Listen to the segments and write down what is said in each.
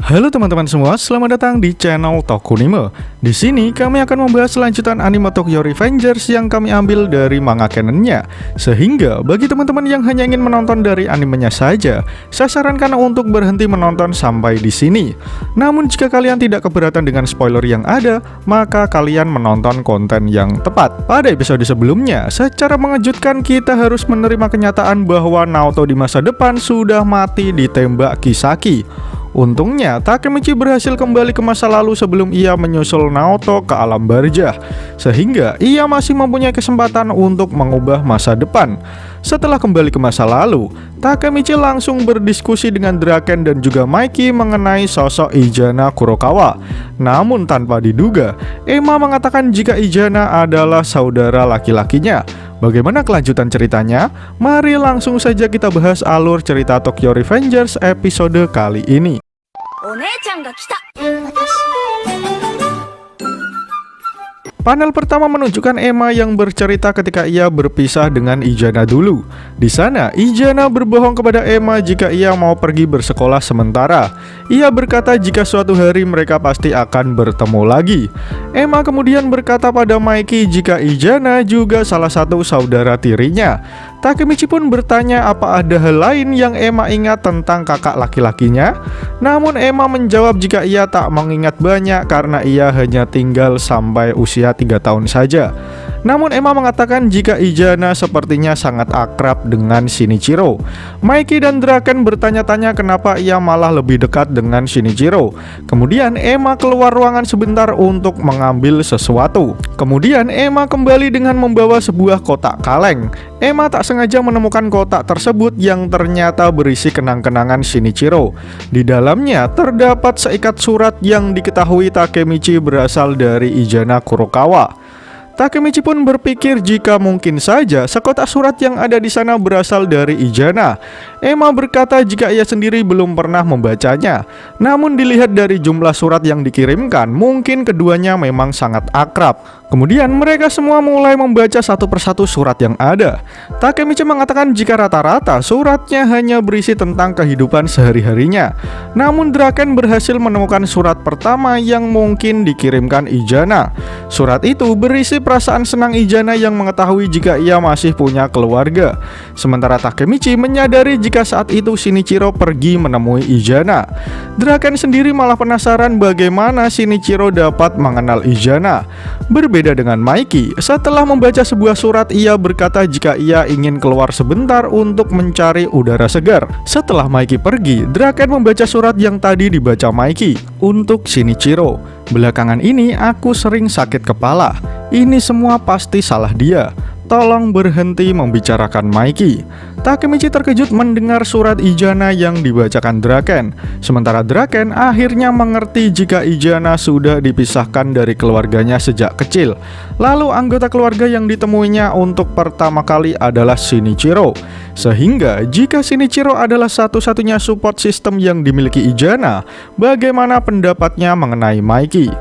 Halo teman-teman semua, selamat datang di channel Tokunime. Di sini kami akan membahas lanjutan anime Tokyo Revengers yang kami ambil dari manga canonnya. Sehingga bagi teman-teman yang hanya ingin menonton dari animenya saja, saya sarankan untuk berhenti menonton sampai di sini. Namun jika kalian tidak keberatan dengan spoiler yang ada, maka kalian menonton konten yang tepat. Pada episode sebelumnya, secara mengejutkan kita harus menerima kenyataan bahwa Naoto di masa depan sudah mati ditembak Kisaki. Untungnya, Takemichi berhasil kembali ke masa lalu sebelum ia menyusul Naoto ke alam barzah, sehingga ia masih mempunyai kesempatan untuk mengubah masa depan. Setelah kembali ke masa lalu, Takemichi langsung berdiskusi dengan Draken dan juga Mikey mengenai sosok Izana Kurokawa. Namun tanpa diduga, Emma mengatakan jika Izana adalah saudara laki-lakinya. Bagaimana kelanjutan ceritanya? Mari langsung saja kita bahas alur cerita Tokyo Revengers episode kali ini. Panel pertama menunjukkan Emma yang bercerita ketika ia berpisah dengan Izana dulu. Di sana, Izana berbohong kepada Emma jika ia mau pergi bersekolah sementara. Ia berkata jika suatu hari mereka pasti akan bertemu lagi. Emma kemudian berkata pada Mikey jika Izana juga salah satu saudara tirinya. Takemichi pun bertanya apa ada hal lain yang Emma ingat tentang kakak laki-lakinya. Namun Emma menjawab jika ia tak mengingat banyak karena ia hanya tinggal sampai usia 3 tahun saja. Namun Emma mengatakan jika Izana sepertinya sangat akrab dengan Shinichiro. Mikey dan Draken bertanya-tanya kenapa ia malah lebih dekat dengan Shinichiro. Kemudian Emma keluar ruangan sebentar untuk mengambil sesuatu. Kemudian Emma kembali dengan membawa sebuah kotak kaleng. Emma tak sengaja menemukan kotak tersebut yang ternyata berisi kenang-kenangan Shinichiro. Di dalamnya terdapat seikat surat yang diketahui Takemichi berasal dari Izana Kurokawa. Takemichi pun berpikir jika mungkin saja sekotak surat yang ada di sana berasal dari Izana. Emma berkata jika ia sendiri belum pernah membacanya. Namun dilihat dari jumlah surat yang dikirimkan, mungkin keduanya memang sangat akrab. Kemudian mereka semua mulai membaca satu persatu surat yang ada. Takemichi mengatakan jika rata-rata suratnya hanya berisi tentang kehidupan sehari-harinya. Namun Draken berhasil menemukan surat pertama yang mungkin dikirimkan Izana. Surat itu berisi perasaan senang Izana yang mengetahui jika ia masih punya keluarga. Sementara Takemichi menyadari jika saat itu Shinichiro pergi menemui Izana. Draken sendiri malah penasaran bagaimana Shinichiro dapat mengenal Izana. Berbeda dengan Mikey, setelah membaca sebuah surat ia berkata jika ia ingin keluar sebentar untuk mencari udara segar. Setelah Mikey pergi, Draken membaca surat yang tadi dibaca Mikey untuk Shinichiro. Belakangan ini aku sering sakit kepala. Ini semua pasti salah dia. Tolong berhenti membicarakan Mikey. Takemichi terkejut mendengar surat Izana yang dibacakan Draken. Sementara Draken akhirnya mengerti jika Izana sudah dipisahkan dari keluarganya sejak kecil. Lalu anggota keluarga yang ditemuinya untuk pertama kali adalah Shinichiro. Sehingga jika Shinichiro adalah satu-satunya support system yang dimiliki Izana, bagaimana pendapatnya mengenai Mikey?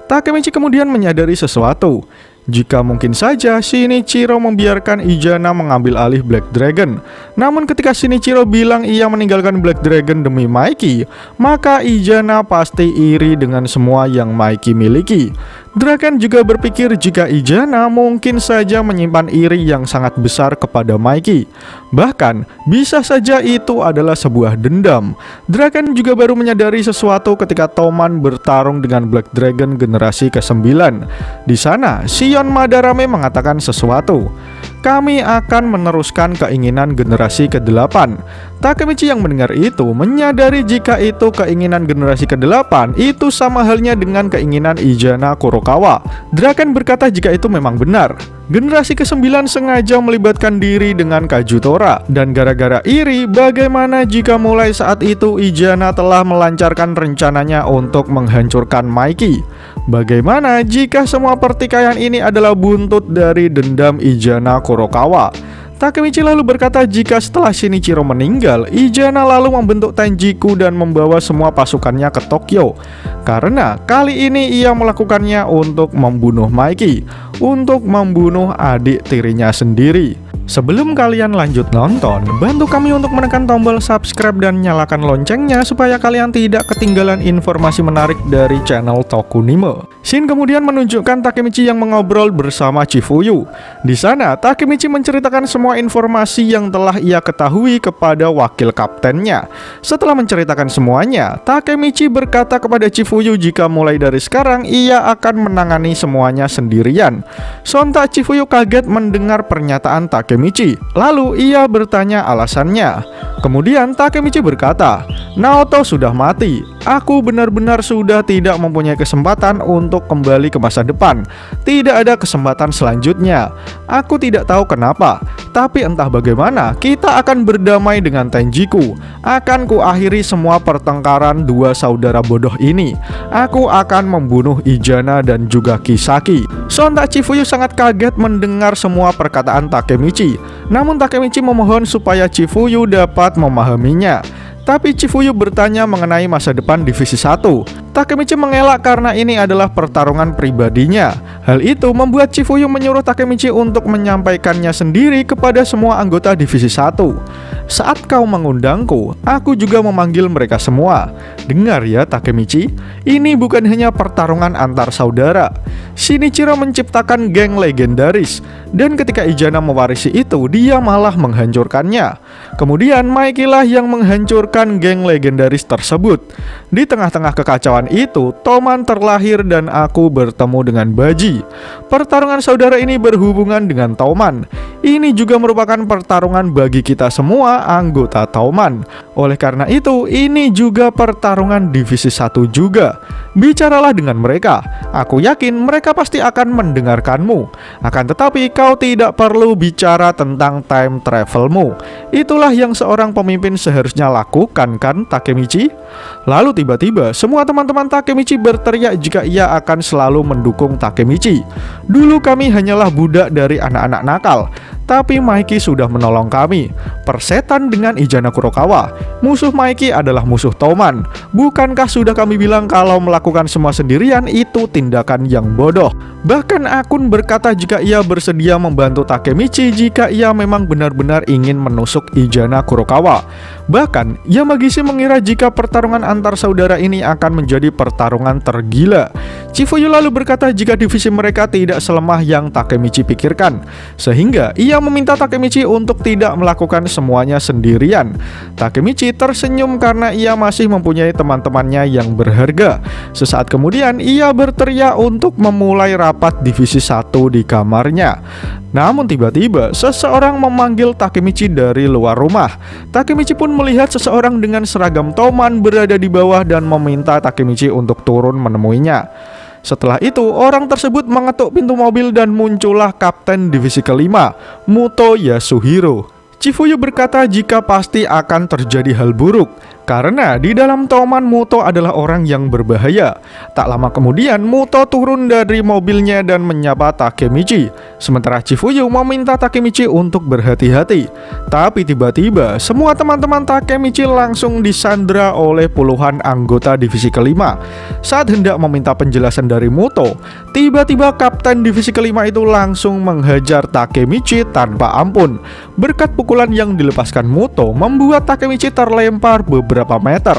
Takemichi kemudian menyadari sesuatu. Jika mungkin saja Shinichiro membiarkan Izana mengambil alih Black Dragon. Namun ketika Shinichiro bilang ia meninggalkan Black Dragon demi Mikey, maka Izana pasti iri dengan semua yang Mikey miliki. Draken juga berpikir jika Izana mungkin saja menyimpan iri yang sangat besar kepada Mikey. Bahkan, bisa saja itu adalah sebuah dendam. Draken juga baru menyadari sesuatu ketika Toman bertarung dengan Black Dragon generasi ke-9. Di sana, Shion Madarame mengatakan sesuatu. Kami akan meneruskan keinginan generasi ke-8. Takemichi yang mendengar itu menyadari jika itu keinginan generasi ke-8 itu sama halnya dengan keinginan Izana Kurokawa. Draken berkata jika itu memang benar. Generasi ke-9 sengaja melibatkan diri dengan Kajutora. Dan gara-gara iri, bagaimana jika mulai saat itu Izana telah melancarkan rencananya untuk menghancurkan Mikey? Bagaimana jika semua pertikaian ini adalah buntut dari dendam Izana Kurokawa? Takemichi lalu berkata jika setelah Shinichiro meninggal, Izana lalu membentuk Tenjiku dan membawa semua pasukannya ke Tokyo. Karena kali ini ia melakukannya untuk membunuh Mikey, untuk membunuh adik tirinya sendiri. Sebelum kalian lanjut nonton, bantu kami untuk menekan tombol subscribe dan nyalakan loncengnya supaya kalian tidak ketinggalan informasi menarik dari channel Tokunime. Scene kemudian menunjukkan Takemichi yang mengobrol bersama Chifuyu. Di sana, Takemichi menceritakan semua informasi yang telah ia ketahui kepada wakil kaptennya. Setelah menceritakan semuanya, Takemichi berkata kepada Chifuyu jika mulai dari sekarang ia akan menangani semuanya sendirian. Sontak Chifuyu kaget mendengar pernyataan Takemichi. Lalu ia bertanya alasannya. Kemudian Takemichi berkata, "Naoto sudah mati. Aku benar-benar sudah tidak mempunyai kesempatan untuk kembali ke masa depan. Tidak ada kesempatan selanjutnya. Aku tidak tahu kenapa, tapi entah bagaimana kita akan berdamai dengan Tenjiku. Akan kuakhiri semua pertengkaran dua saudara bodoh ini. Aku akan membunuh Izana dan juga Kisaki." Sontak Chifuyu sangat kaget mendengar semua perkataan Takemichi. Namun Takemichi memohon supaya Chifuyu dapat memahaminya. Tapi Chifuyu bertanya mengenai masa depan Divisi 1. Takemichi mengelak karena ini adalah pertarungan pribadinya. Hal itu membuat Chifuyu menyuruh Takemichi untuk menyampaikannya sendiri kepada semua anggota Divisi 1. "Saat kau mengundangku, aku juga memanggil mereka semua. Dengar ya Takemichi, ini bukan hanya pertarungan antar saudara. Shinichiro menciptakan geng legendaris, dan ketika Izana mewarisi itu, dia malah menghancurkannya. Kemudian Maiki lah yang menghancurkan geng legendaris tersebut. Di tengah-tengah kekacauan itu, Toman terlahir dan aku bertemu dengan Baji. Pertarungan saudara ini berhubungan dengan Toman. Ini juga merupakan pertarungan bagi kita semua anggota Toman. Oleh karena itu, ini juga pertarungan Divisi 1 juga. Bicaralah dengan mereka. Aku yakin mereka pasti akan mendengarkanmu. Akan tetapi kau tidak perlu bicara tentang time travelmu. Itulah yang seorang pemimpin seharusnya lakukan, kan Takemichi?" Lalu tiba-tiba semua teman-teman Takemichi berteriak jika ia akan selalu mendukung Takemichi. "Dulu kami hanyalah budak dari anak-anak nakal, tapi Maiki sudah menolong kami. Persetan dengan Izana Kurokawa. Musuh Maiki adalah musuh Toman. Bukankah sudah kami bilang kalau melakukan semua sendirian itu tindakan yang bodoh?" Bahkan Akun berkata jika ia bersedia membantu Takemichi jika ia memang benar-benar ingin menusuk Izana Kurokawa. Bahkan Yamagishi mengira jika pertarungan antar saudara ini akan menjadi pertarungan tergila. Chifuyu lalu berkata jika divisi mereka tidak selemah yang Takemichi pikirkan, sehingga ia meminta Takemichi untuk tidak melakukan semuanya sendirian. Takemichi tersenyum karena ia masih mempunyai teman-temannya yang berharga. Sesaat kemudian ia berteriak untuk memulai rapat Divisi 1 di kamarnya. Namun tiba-tiba seseorang memanggil Takemichi dari luar rumah. Takemichi pun melihat seseorang dengan seragam Toman berada di bawah dan meminta Takemichi untuk turun menemuinya. Setelah itu, orang tersebut mengetuk pintu mobil dan muncullah Kapten Divisi kelima, Muto Yasuhiro. Chifuyu berkata jika pasti akan terjadi hal buruk, karena di dalam Toman Muto adalah orang yang berbahaya. Tak lama kemudian Muto turun dari mobilnya dan menyapa Takemichi. Sementara Chifuyu meminta Takemichi untuk berhati-hati. Tapi tiba-tiba semua teman-teman Takemichi langsung disandra oleh puluhan anggota Divisi kelima. Saat hendak meminta penjelasan dari Muto, tiba-tiba Kapten Divisi kelima itu langsung menghajar Takemichi tanpa ampun. Berkat pukulan yang dilepaskan Muto membuat Takemichi terlempar beberapa meter.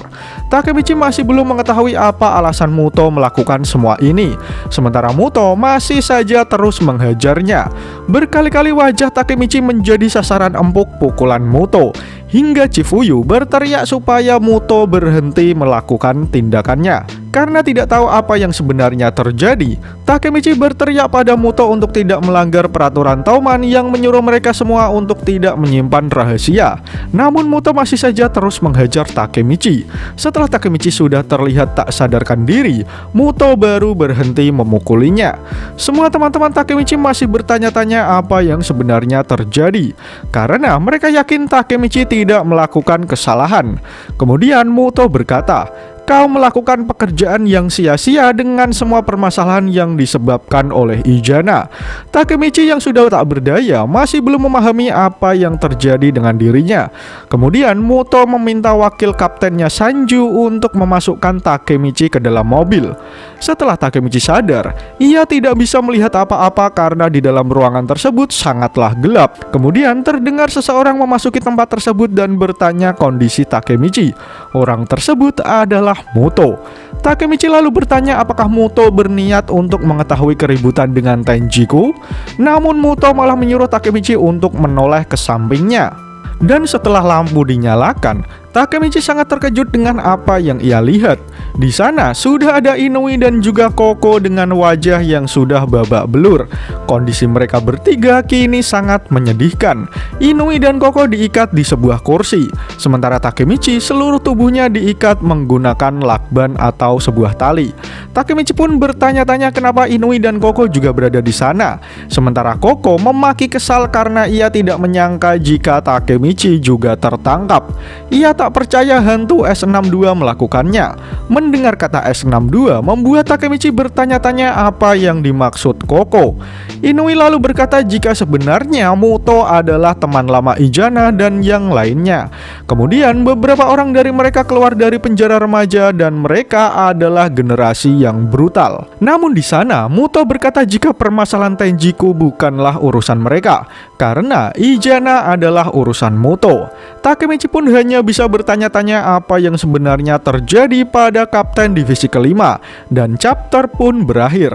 Takemichi masih belum mengetahui apa alasan Muto melakukan semua ini. Sementara Muto masih saja terus menghajarnya. Berkali-kali wajah Takemichi menjadi sasaran empuk pukulan Muto, hingga Chifuyu berteriak supaya Muto berhenti melakukan tindakannya. Karena tidak tahu apa yang sebenarnya terjadi, Takemichi berteriak pada Muto untuk tidak melanggar peraturan Toman yang menyuruh mereka semua untuk tidak menyimpan rahasia. Namun Muto masih saja terus menghajar Takemichi. Setelah Takemichi sudah terlihat tak sadarkan diri, Muto baru berhenti memukulinya. Semua teman-teman Takemichi masih bertanya-tanya apa yang sebenarnya terjadi, karena mereka yakin Takemichi tidak melakukan kesalahan. Kemudian Muto berkata, kau melakukan pekerjaan yang sia-sia dengan semua permasalahan yang disebabkan oleh Izana. Takemichi yang sudah tak berdaya masih belum memahami apa yang terjadi dengan dirinya. Kemudian Muto meminta wakil kaptennya Sanju untuk memasukkan Takemichi ke dalam mobil. Setelah Takemichi sadar, ia tidak bisa melihat apa-apa karena di dalam ruangan tersebut sangatlah gelap. Kemudian terdengar seseorang memasuki tempat tersebut dan bertanya kondisi Takemichi. Orang tersebut adalah Muto. Takemichi lalu bertanya apakah Muto berniat untuk mengetahui keributan dengan Tenjiku. Namun Muto malah menyuruh Takemichi untuk menoleh ke sampingnya. Dan setelah lampu dinyalakan, Takemichi sangat terkejut dengan apa yang ia lihat. Di sana sudah ada Inui dan juga Koko dengan wajah yang sudah babak belur. Kondisi mereka bertiga kini sangat menyedihkan. Inui dan Koko diikat di sebuah kursi, sementara Takemichi seluruh tubuhnya diikat menggunakan lakban atau sebuah tali. Takemichi pun bertanya-tanya kenapa Inui dan Koko juga berada di sana. Sementara Koko memaki kesal karena ia tidak menyangka jika Takemichi juga tertangkap. Ia tak percaya hantu S62 melakukannya. Mendengar kata S62 membuat Takemichi bertanya-tanya apa yang dimaksud Koko. Inui lalu berkata jika sebenarnya Muto adalah teman lama Izana dan yang lainnya. Kemudian beberapa orang dari mereka keluar dari penjara remaja dan mereka adalah generasi yang brutal. Namun di sana Muto berkata jika permasalahan Tenjiku bukanlah urusan mereka karena Izana adalah urusan Muto. Takemichi pun hanya bisa bertanya-tanya apa yang sebenarnya terjadi pada Kapten Divisi kelima dan chapter pun berakhir.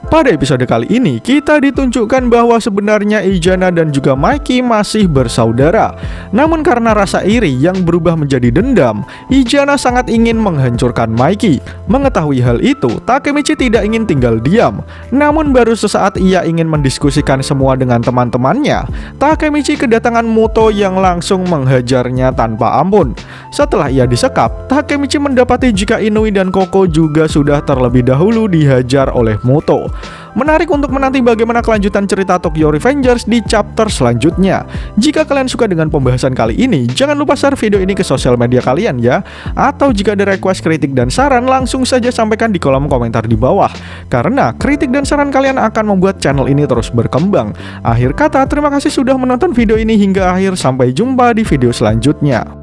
Pada episode kali ini kita ditunjukkan bahwa sebenarnya Izana dan juga Maiki masih bersaudara. Namun karena rasa iri yang berubah menjadi dendam, Izana sangat ingin menghancurkan Maiki. Mengetahui hal itu, Takemichi tidak ingin tinggal diam. Namun baru sesaat ia ingin mendiskusikan semua dengan teman-temannya, Takemichi kedatangan Muto yang langsung menghajarnya tanpa ampun. Setelah ia disekap, Takemichi mendapati jika Inui dan Koko juga sudah terlebih dahulu dihajar oleh Muto. Menarik untuk menanti bagaimana kelanjutan cerita Tokyo Revengers di chapter selanjutnya. Jika kalian suka dengan pembahasan kali ini, jangan lupa share video ini ke sosial media kalian ya. Atau jika ada request, kritik, dan saran, langsung saja sampaikan di kolom komentar di bawah. Karena kritik dan saran kalian akan membuat channel ini terus berkembang. Akhir kata, terima kasih sudah menonton video ini hingga akhir. Sampai jumpa di video selanjutnya.